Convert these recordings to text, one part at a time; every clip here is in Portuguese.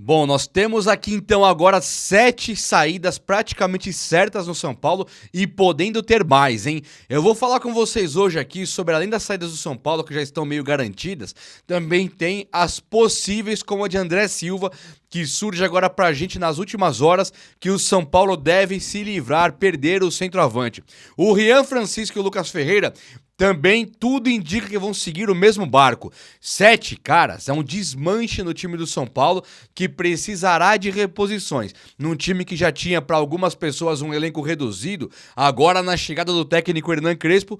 Bom, nós temos aqui então agora 7 saídas praticamente certas no São Paulo e podendo ter mais, hein? Eu vou falar com vocês hoje aqui sobre, além das saídas do São Paulo que já estão meio garantidas, também tem as possíveis, como a de André Silva, que surge agora pra gente nas últimas horas, que o São Paulo deve se livrar, perder o centroavante. O Rian Francisco e o Lucas Ferreira também tudo indica que vão seguir o mesmo barco. 7 caras, é um desmanche no time do São Paulo que precisará de reposições. Num time que já tinha para algumas pessoas um elenco reduzido, agora na chegada do técnico Hernan Crespo,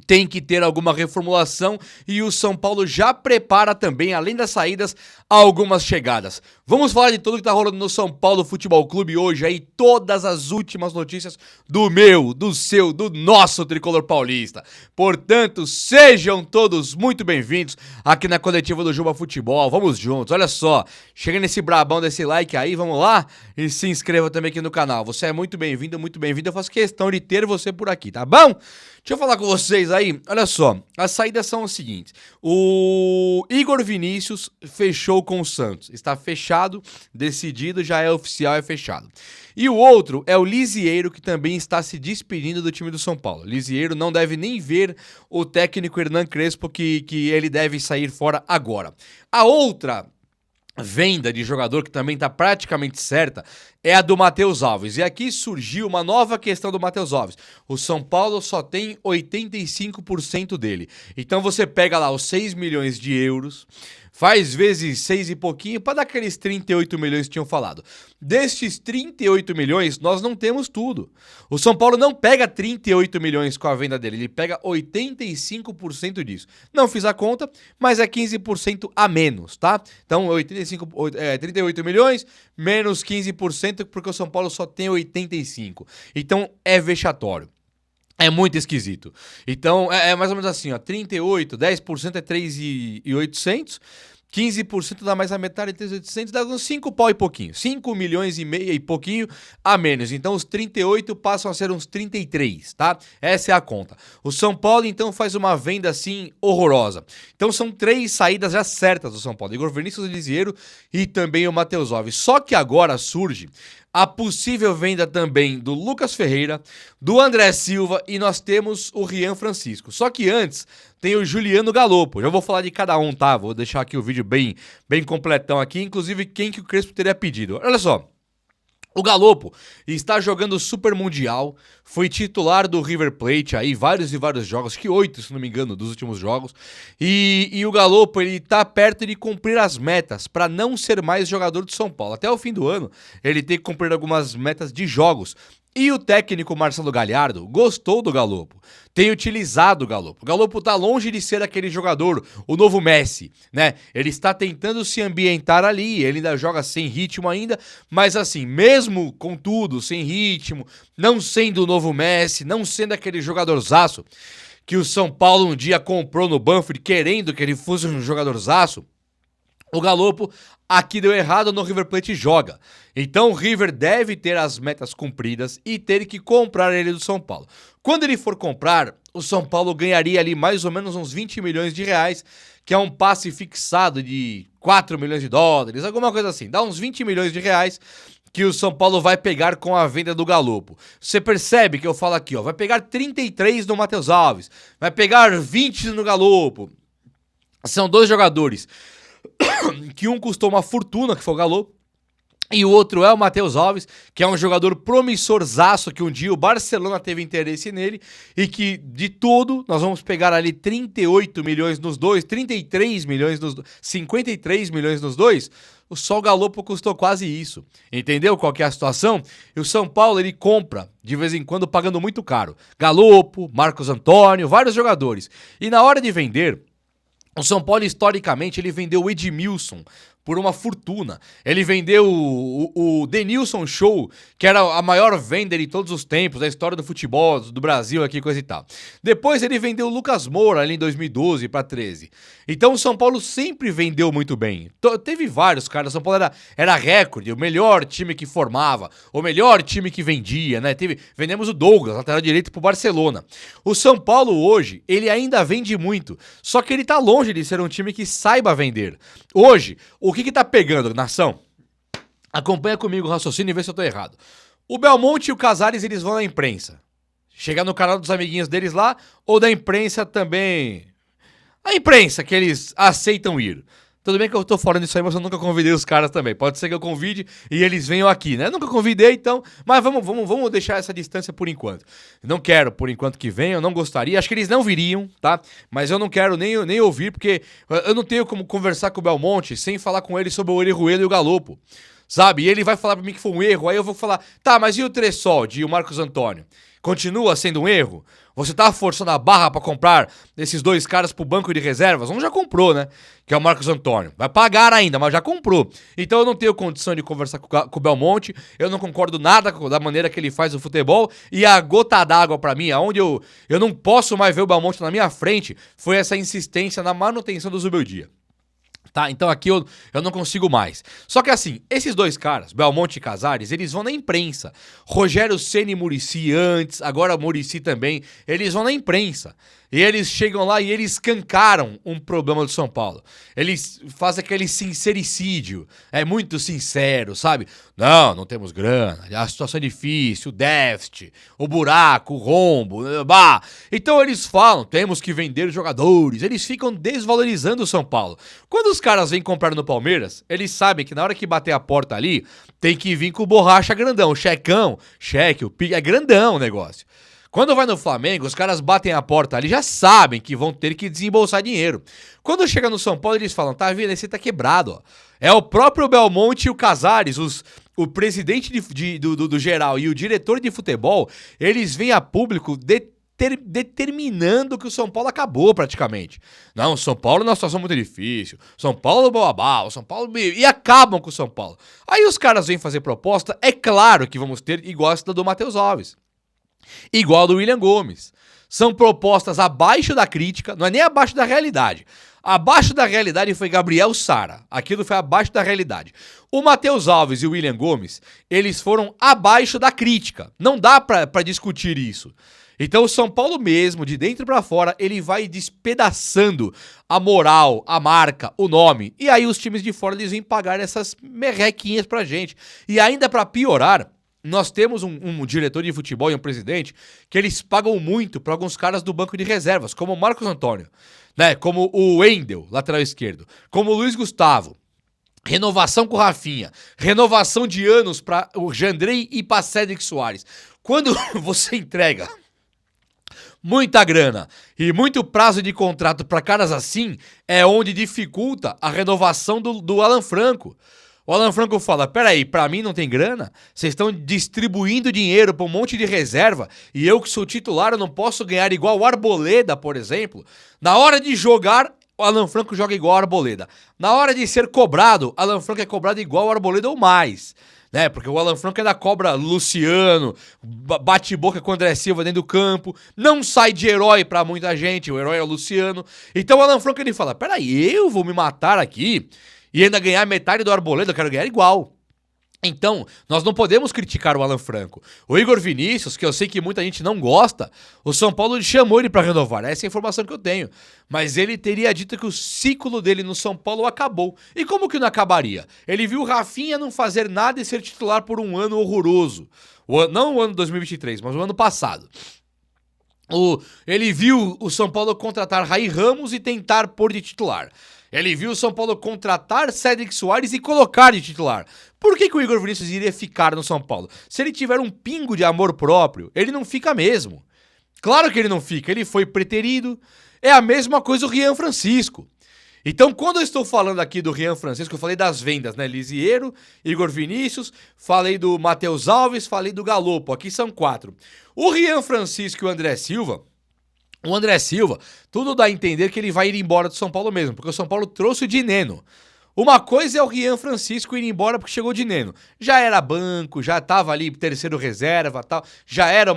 tem que ter alguma reformulação e o São Paulo já prepara também, além das saídas, algumas chegadas. Vamos falar de tudo que tá rolando no São Paulo Futebol Clube hoje aí, todas as últimas notícias do meu, do seu, do nosso tricolor paulista. Portanto, sejam todos muito bem-vindos aqui na coletiva do Juba Futebol. Vamos juntos, olha só, chega nesse brabão desse like aí, vamos lá? E se inscreva também aqui no canal. Você é muito bem-vindo, muito bem-vindo. Eu faço questão de ter você por aqui, tá bom? Deixa eu falar com vocês aí, olha só, as saídas são as seguintes. O Igor Vinícius fechou com o Santos, está fechado, decidido, já é oficial, é fechado. E o outro é o Lisieiro, que também está se despedindo do time do São Paulo. Lisieiro não deve nem ver o técnico Hernan Crespo, que ele deve sair fora agora. A outra venda de jogador que também está praticamente certa é a do Matheus Alves. E aqui surgiu uma nova questão do Matheus Alves. O São Paulo só tem 85% dele. Então você pega lá os 6 milhões de euros, faz vezes 6 e pouquinho para dar aqueles 38 milhões que tinham falado. Destes 38 milhões, nós não temos tudo. O São Paulo não pega 38 milhões com a venda dele, ele pega 85% disso. Não fiz a conta, mas é 15% a menos, tá? Então, 38 milhões menos 15%, porque o São Paulo só tem 85%. Então, é vexatório. É muito esquisito. Então, é mais ou menos assim, ó, 38, 10% é 3.800, 15% dá mais a metade de 3.800, dá uns 5 pau e pouquinho. 5 milhões e meio e pouquinho a menos. Então, os 38 passam a ser uns 33, tá? Essa é a conta. O São Paulo, então, faz uma venda, assim, horrorosa. Então, são 3 saídas já certas do São Paulo. Igor Vinícius, Lisieiro e também o Matheus Alves. Só que agora surge a possível venda também do Lucas Ferreira, do André Silva e nós temos o Rian Francisco. Só que antes tem o Juliano Galopo. Já vou falar de cada um, tá? Vou deixar aqui o vídeo bem completão aqui, inclusive quem que o Crespo teria pedido. Olha só. O Galopo está jogando Super Mundial, foi titular do River Plate aí, vários e vários jogos, acho que 8, se não me engano, dos últimos jogos. E o Galopo, ele tá perto de cumprir as metas para não ser mais jogador do São Paulo. Até o fim do ano, ele tem que cumprir algumas metas de jogos. E o técnico Marcelo Galhardo gostou do Galopo, tem utilizado o Galopo. O Galopo tá longe de ser aquele jogador, o novo Messi, né? Ele está tentando se ambientar ali, ele ainda joga sem ritmo ainda, mas assim, mesmo com tudo, sem ritmo, não sendo o novo Messi, não sendo aquele jogadorzaço que o São Paulo um dia comprou no Banfield, querendo que ele fosse um jogadorzaço, o Galopo aqui deu errado, no River Plate joga. Então o River deve ter as metas cumpridas e ter que comprar ele do São Paulo. Quando ele for comprar, o São Paulo ganharia ali mais ou menos uns 20 milhões de reais, que é um passe fixado de 4 milhões de dólares, alguma coisa assim. Dá uns 20 milhões de reais que o São Paulo vai pegar com a venda do Galopo. Você percebe que eu falo aqui, ó, vai pegar 33 no Matheus Alves, vai pegar 20 no Galopo. São 2 jogadores que um custou uma fortuna, que foi o Galopo, e o outro é o Matheus Alves, que é um jogador promissorzaço, que um dia o Barcelona teve interesse nele, e que de tudo, nós vamos pegar ali 38 milhões nos dois, 33 milhões nos dois, 53 milhões nos dois, só o Galopo custou quase isso. Entendeu qual que é a situação? E o São Paulo, ele compra, de vez em quando, pagando muito caro. Galopo, Marcos Antônio, vários jogadores. E na hora de vender, o São Paulo, historicamente, ele vendeu o Edmilson por uma fortuna. Ele vendeu o Denilson Show, que era a maior venda de todos os tempos, da história do futebol, do Brasil, aqui, coisa e tal. Depois ele vendeu o Lucas Moura ali em 2012 para 13. Então o São Paulo sempre vendeu muito bem. Teve vários caras, o São Paulo era recorde, o melhor time que formava, o melhor time que vendia, né? Vendemos o Douglas, lateral direito, pro Barcelona. O São Paulo hoje, ele ainda vende muito, só que ele tá longe de ser um time que saiba vender. Hoje, o que tá pegando, nação? Acompanha comigo o raciocínio e vê se eu tô errado. O Belmonte e o Casares, eles vão na imprensa. Chegar no canal dos amiguinhos deles lá, ou da imprensa também. A imprensa, que eles aceitam ir. Tudo bem que eu tô falando isso aí, mas eu nunca convidei os caras também. Pode ser que eu convide e eles venham aqui, né? Eu nunca convidei, então. Mas vamos deixar essa distância por enquanto. Não quero, por enquanto, que venham, não gostaria. Acho que eles não viriam, tá? Mas eu não quero nem ouvir, porque eu não tenho como conversar com o Belmonte sem falar com ele sobre o Orejuela e o Galopo. Sabe? E ele vai falar pra mim que foi um erro, aí eu vou falar, tá, mas e o Tressol e o Marcos Antônio? Continua sendo um erro? Você tá forçando a barra pra comprar esses dois caras pro banco de reservas? Um já comprou, né? Que é o Marcos Antônio. Vai pagar ainda, mas já comprou. Então eu não tenho condição de conversar com o Belmonte, eu não concordo nada da maneira que ele faz o futebol, e a gota d'água pra mim, aonde eu não posso mais ver o Belmonte na minha frente, foi essa insistência na manutenção do Zubeldia. Tá, então aqui eu não consigo mais. Só que assim, esses dois caras, Belmonte e Casares, eles vão na imprensa. Rogério Ceni e Muricy antes, agora Muricy também, eles vão na imprensa. E eles chegam lá e eles escancaram um problema do São Paulo. Eles fazem aquele sincericídio. É muito sincero, sabe? Não temos grana, a situação é difícil, o déficit, o buraco, o rombo, bah. Então eles falam, temos que vender jogadores. Eles ficam desvalorizando o São Paulo. Quando os caras vêm comprar no Palmeiras, eles sabem que na hora que bater a porta ali, tem que vir com borracha grandão, checão, cheque, o pique, é grandão o negócio. Quando vai no Flamengo, os caras batem a porta ali, já sabem que vão ter que desembolsar dinheiro. Quando chega no São Paulo, eles falam, tá vendo, esse tá quebrado, ó. É o próprio Belmonte e o Casares, o presidente do geral e o diretor de futebol, eles vêm a público determinando que o São Paulo acabou praticamente. Não, o São Paulo é uma situação muito difícil. São Paulo babá, o São Paulo... E acabam com o São Paulo. Aí os caras vêm fazer proposta, é claro que vamos ter igual a do Matheus Alves. Igual do William Gomes. São propostas abaixo da crítica, não é nem abaixo da realidade. Abaixo da realidade foi Gabriel Sara. Aquilo foi abaixo da realidade. O Matheus Alves e o William Gomes, eles foram abaixo da crítica. Não dá pra discutir isso. Então o São Paulo mesmo, de dentro pra fora, ele vai despedaçando a moral, a marca, o nome. E aí os times de fora, eles vêm pagar essas merrequinhas pra gente. E ainda pra piorar, nós temos um diretor de futebol e um presidente que eles pagam muito para alguns caras do banco de reservas, como o Marcos Antônio, né? Como o Wendel, lateral esquerdo, como o Luiz Gustavo. Renovação com o Rafinha, renovação de anos para o Jandrei e para Cédric Soares. Quando você entrega muita grana e muito prazo de contrato para caras assim, é onde dificulta a renovação do Alan Franco. O Alan Franco fala, peraí, pra mim não tem grana? Vocês estão distribuindo dinheiro pra um monte de reserva e eu que sou titular eu não posso ganhar igual o Arboleda, por exemplo? Na hora de jogar, o Alan Franco joga igual o Arboleda. Na hora de ser cobrado, o Alan Franco é cobrado igual o Arboleda ou mais. Né? Porque o Alan Franco ainda cobra Luciano, bate boca com o André Silva dentro do campo, não sai de herói pra muita gente, o herói é o Luciano. Então o Alan Franco ele fala, peraí, eu vou me matar aqui e ainda ganhar metade do Arboleda, eu quero ganhar igual. Então, nós não podemos criticar o Alan Franco. O Igor Vinícius, que eu sei que muita gente não gosta, o São Paulo chamou ele pra renovar, essa é a informação que eu tenho. Mas ele teria dito que o ciclo dele no São Paulo acabou. E como que não acabaria? Ele viu o Rafinha não fazer nada e ser titular por um ano horroroso. Não o ano 2023, mas o ano passado. Ele viu o São Paulo contratar Raí Ramos e tentar pôr de titular. Ele viu o São Paulo contratar Cédric Soares e colocar de titular. Por que o Igor Vinícius iria ficar no São Paulo? Se ele tiver um pingo de amor próprio, ele não fica mesmo. Claro que ele não fica, ele foi preterido. É a mesma coisa o Rian Francisco. Então, quando eu estou falando aqui do Rian Francisco, eu falei das vendas, né? Lisieiro, Igor Vinícius, falei do Matheus Alves, falei do Galopo. Aqui são 4. O Rian Francisco e o André Silva, tudo dá a entender que ele vai ir embora do São Paulo mesmo, porque o São Paulo trouxe o Dineno. Uma coisa é o Rian Francisco ir embora porque chegou o Dineno. Já era banco, já tava ali terceiro reserva, tal, já era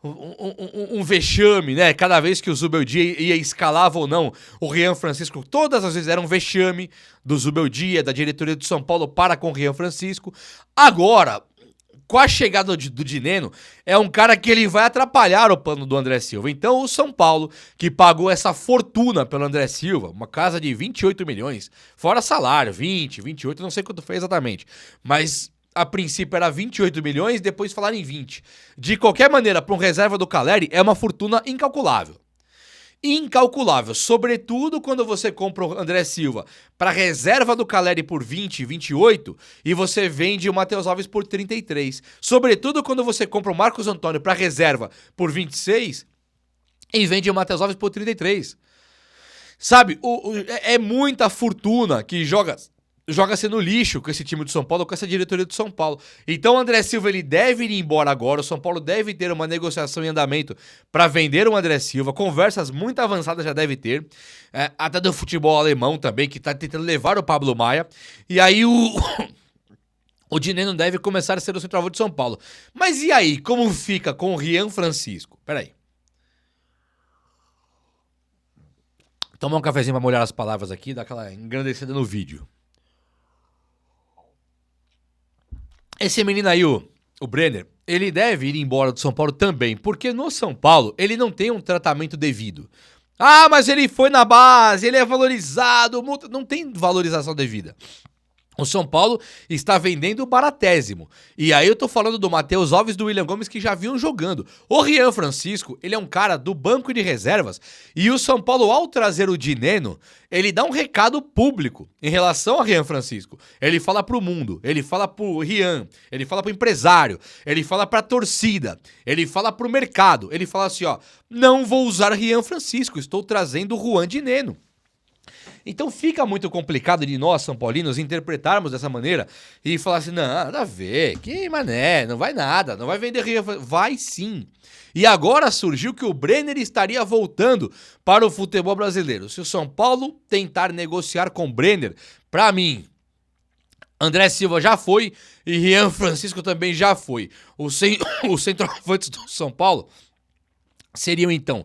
um vexame, né? Cada vez que o Zubeldia ia escalava ou não, o Rian Francisco, todas as vezes era um vexame do Zubeldia, da diretoria do São Paulo para com o Rian Francisco. Agora, com a chegada do Dineno, é um cara que ele vai atrapalhar o plano do André Silva. Então o São Paulo, que pagou essa fortuna pelo André Silva, uma casa de 28 milhões, fora salário, 20, 28, não sei quanto foi exatamente, mas a princípio era 28 milhões, depois falaram em 20. De qualquer maneira, para um reserva do Caleri, é uma fortuna incalculável. Incalculável, sobretudo quando você compra o André Silva para reserva do Caleri por 20, 28 e você vende o Matheus Alves por 33. Sobretudo quando você compra o Marcos Antônio para reserva por 26 e vende o Matheus Alves por 33. Sabe, é muita fortuna que joga-se no lixo com esse time do São Paulo, com essa diretoria do São Paulo. Então o André Silva ele deve ir embora agora, o São Paulo deve ter uma negociação em andamento para vender o André Silva, conversas muito avançadas já deve ter, até do futebol alemão também, que tá tentando levar o Pablo Maia, e aí o Dineno deve começar a ser o centroavante de São Paulo. Mas e aí, como fica com o Rian Francisco? Peraí. Tomar um cafezinho pra molhar as palavras aqui, dar aquela engrandecida no vídeo. Esse menino aí, o Brenner, ele deve ir embora do São Paulo também, porque no São Paulo ele não tem um tratamento devido. Ah, mas ele foi na base, ele é valorizado, não tem valorização devida. O São Paulo está vendendo baratésimo. E aí eu tô falando do Matheus Alves e do William Gomes que já vinham jogando. O Rian Francisco, ele é um cara do banco de reservas. E o São Paulo, ao trazer o Dineno, ele dá um recado público em relação ao Rian Francisco. Ele fala pro mundo, ele fala pro Rian, ele fala pro empresário, ele fala pra torcida, ele fala pro mercado. Ele fala assim, ó, não vou usar Rian Francisco, estou trazendo o Juan Dineno. Então fica muito complicado de nós, São Paulinos, interpretarmos dessa maneira e falar assim, não, nada a ver, que mané, não vai nada, não vai vender Rian. Vai sim. E agora surgiu que o Brenner estaria voltando para o futebol brasileiro. Se o São Paulo tentar negociar com o Brenner, pra mim, André Silva já foi e Rian Francisco também já foi. Os centroavantes do São Paulo seriam então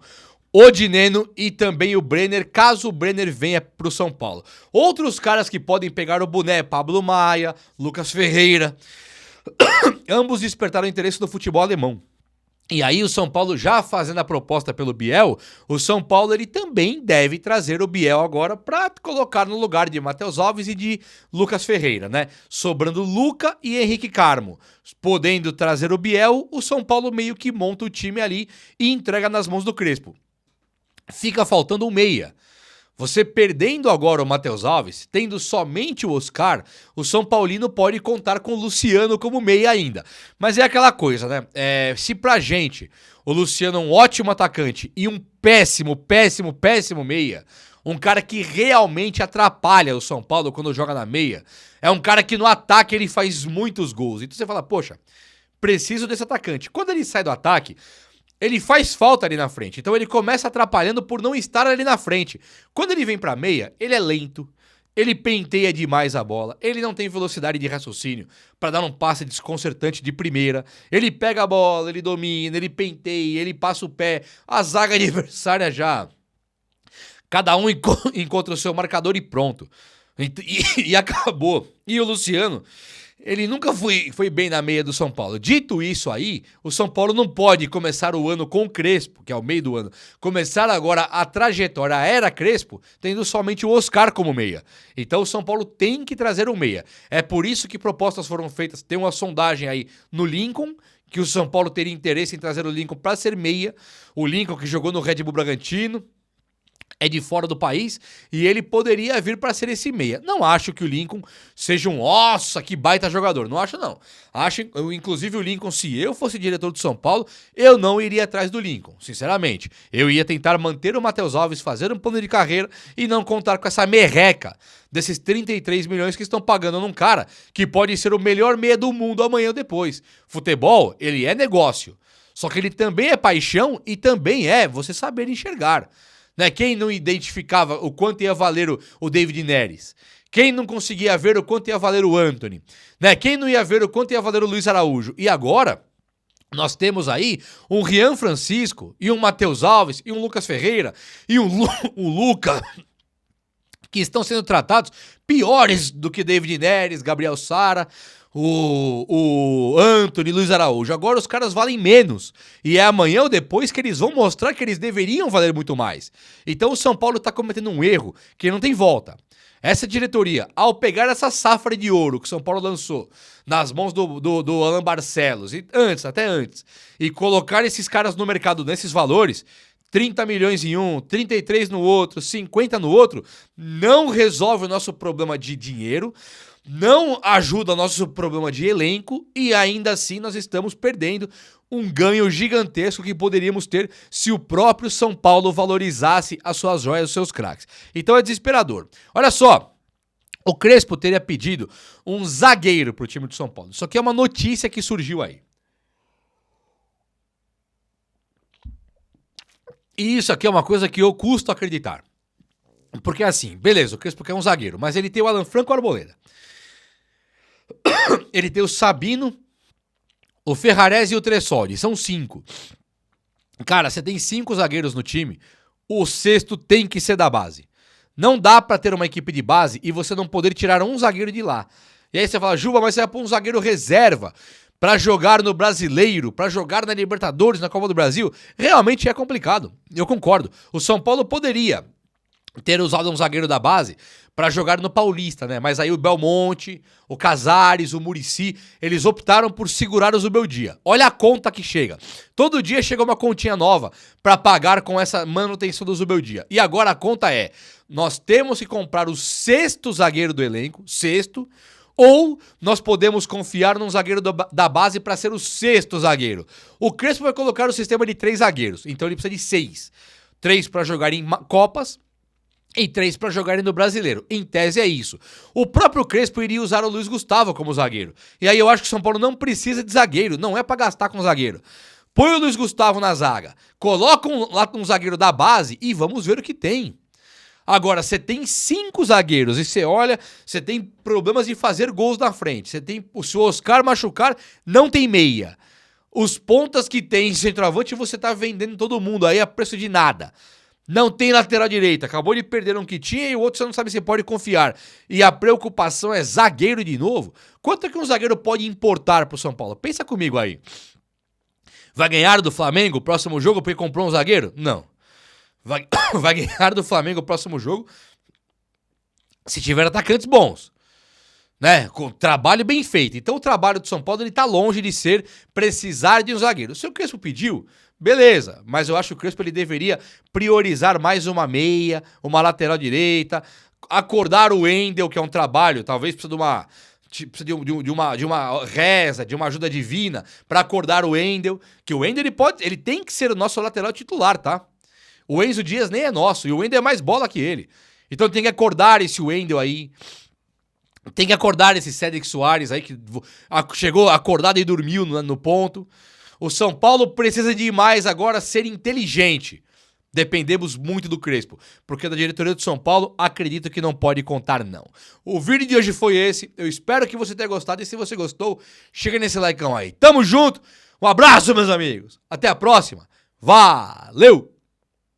o Dineno e também o Brenner, caso o Brenner venha pro São Paulo. Outros caras que podem pegar o boné, Pablo Maia, Lucas Ferreira, ambos despertaram interesse no futebol alemão. E aí o São Paulo já fazendo a proposta pelo Biel, o São Paulo ele também deve trazer o Biel agora para colocar no lugar de Matheus Alves e de Lucas Ferreira, né? Sobrando Luca e Henrique Carmo. Podendo trazer o Biel, o São Paulo meio que monta o time ali e entrega nas mãos do Crespo. Fica faltando um meia. Você perdendo agora o Matheus Alves, tendo somente o Oscar, o São Paulino pode contar com o Luciano como meia ainda. Mas é aquela coisa, né? Se pra gente o Luciano é um ótimo atacante e um péssimo meia, um cara que realmente atrapalha o São Paulo quando joga na meia, é um cara que no ataque ele faz muitos gols. Então você fala, poxa, preciso desse atacante. Quando ele sai do ataque, ele faz falta ali na frente, então ele começa atrapalhando por não estar ali na frente. Quando ele vem pra meia, ele é lento, ele penteia demais a bola, ele não tem velocidade de raciocínio pra dar um passe desconcertante de primeira. Ele pega a bola, ele domina, ele penteia, ele passa o pé, a zaga adversária já. Cada um encontra o seu marcador e pronto. E acabou. E o Luciano, ele nunca foi bem na meia do São Paulo. Dito isso aí, o São Paulo não pode começar o ano com o Crespo, que é o meio do ano, começar agora a trajetória, a era Crespo, tendo somente o Oscar como meia. Então o São Paulo tem que trazer um meia. É por isso que propostas foram feitas. Tem uma sondagem aí no Lincoln, que o São Paulo teria interesse em trazer o Lincoln para ser meia. O Lincoln que jogou no Red Bull Bragantino, é de fora do país e ele poderia vir para ser esse meia. Não acho que o Lincoln seja um, nossa, que baita jogador. Não acho, não. Acho, inclusive, o Lincoln, se eu fosse diretor do São Paulo, eu não iria atrás do Lincoln, sinceramente. Eu ia tentar manter o Matheus Alves, fazer um plano de carreira e não contar com essa merreca desses 33 milhões que estão pagando num cara que pode ser o melhor meia do mundo amanhã ou depois. Futebol, ele é negócio. Só que ele também é paixão e também é você saber enxergar. Né? Quem não identificava o quanto ia valer o David Neres? Quem não conseguia ver o quanto ia valer o Antony? Né? Quem não ia ver o quanto ia valer o Luiz Araújo? E agora, nós temos aí um Rian Francisco e um Matheus Alves e um Lucas Ferreira e um Luca que estão sendo tratados piores do que David Neres, Gabriel Sara, o Antony, Luiz Araújo. Agora os caras valem menos. E é amanhã ou depois que eles vão mostrar que eles deveriam valer muito mais. Então o São Paulo tá cometendo um erro que não tem volta. Essa diretoria, ao pegar essa safra de ouro que o São Paulo lançou nas mãos do Alan Barcelos, e até antes, e colocar esses caras no mercado nesses valores, 30 milhões em um, 33 no outro, 50 no outro, não resolve o nosso problema de dinheiro, não ajuda o nosso problema de elenco e ainda assim nós estamos perdendo um ganho gigantesco que poderíamos ter se o próprio São Paulo valorizasse as suas joias, os seus craques. Então é desesperador. Olha só, o Crespo teria pedido um zagueiro pro time do São Paulo. Isso aqui é uma notícia que surgiu aí. E isso aqui é uma coisa que eu custo acreditar. Porque assim, beleza, o Crespo quer um zagueiro, mas ele tem o Alan Franco Arboleda. Ele tem o Sabino, o Ferrarese e o Tressoli. São 5. Cara, você tem 5 zagueiros no time, o sexto tem que ser da base. Não dá pra ter uma equipe de base e você não poder tirar um zagueiro de lá. E aí você fala, Juba, mas você vai pôr um zagueiro reserva pra jogar no Brasileiro, pra jogar na Libertadores, na Copa do Brasil? Realmente é complicado. Eu concordo. O São Paulo poderia ter usado um zagueiro da base pra jogar no Paulista, né? Mas aí o Belmonte, o Casares, o Muricy, eles optaram por segurar o Zubeldia. Olha a conta que chega. Todo dia chega uma continha nova pra pagar com essa manutenção do Zubeldia. E agora a conta é, nós temos que comprar o sexto zagueiro do elenco, sexto, ou nós podemos confiar num zagueiro da base pra ser o sexto zagueiro. O Crespo vai colocar o sistema de 3 zagueiros, então ele precisa de 6. 3 pra jogar em Copas, e 3 para jogarem no Brasileiro. Em tese é isso. O próprio Crespo iria usar o Luiz Gustavo como zagueiro. E aí eu acho que o São Paulo não precisa de zagueiro, não é para gastar com zagueiro. Põe o Luiz Gustavo na zaga, coloca lá um zagueiro da base e vamos ver o que tem. Agora, você tem 5 zagueiros e você olha, você tem problemas de fazer gols na frente. Você tem, se o Oscar machucar, não tem meia. Os pontas que tem centroavante você tá vendendo todo mundo aí a preço de nada. Não tem lateral direita, acabou de perder um que tinha e o outro você não sabe se pode confiar. E a preocupação é zagueiro de novo? Quanto é que um zagueiro pode importar pro São Paulo? Pensa comigo aí. Vai ganhar do Flamengo o próximo jogo porque comprou um zagueiro? Não. Vai ganhar do Flamengo o próximo jogo se tiver atacantes bons, né? Com trabalho bem feito. Então o trabalho do São Paulo ele tá longe de ser precisar de um zagueiro. Se o Crespo pediu, beleza, mas eu acho que o Crespo ele deveria priorizar mais uma meia, uma lateral direita, acordar o Wendel, que é um trabalho, talvez precisa de uma reza, de uma ajuda divina para acordar o Wendel, que o Wendel ele tem que ser o nosso lateral titular, tá? O Enzo Dias nem é nosso, e o Wendel é mais bola que ele. Então tem que acordar esse Wendel aí. Tem que acordar esse Cédric Soares aí, que chegou acordado e dormiu no ponto. O São Paulo precisa de mais agora ser inteligente. Dependemos muito do Crespo, porque da diretoria do São Paulo acredito que não pode contar não. O vídeo de hoje foi esse, eu espero que você tenha gostado e se você gostou, chega nesse likeão aí. Tamo junto, um abraço meus amigos, até a próxima, valeu!